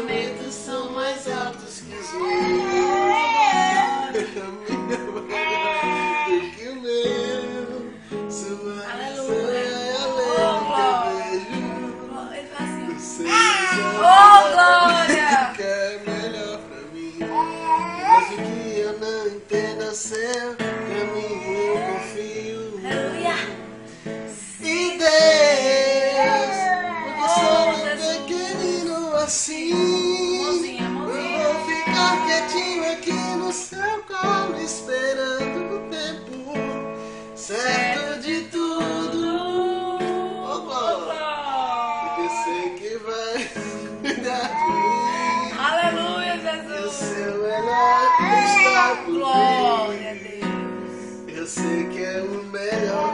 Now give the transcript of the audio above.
pensamentos são mais altos que os meus. Do que o meu. Sua visão é além do que eu vejo. O seu que é melhor pra mim. Mas o que eu não entendo é seu. Pra mim eu confio. E Deus, porque sou tão pequenino assim. Eu vou ficar quietinho aqui no seu colo, esperando o tempo certo de tudo. Oh, glória. Porque eu sei que vai cuidar de mim. Aleluia, E o Jesus. seu melhor está por Glória a vir. Deus. Eu sei que é o melhor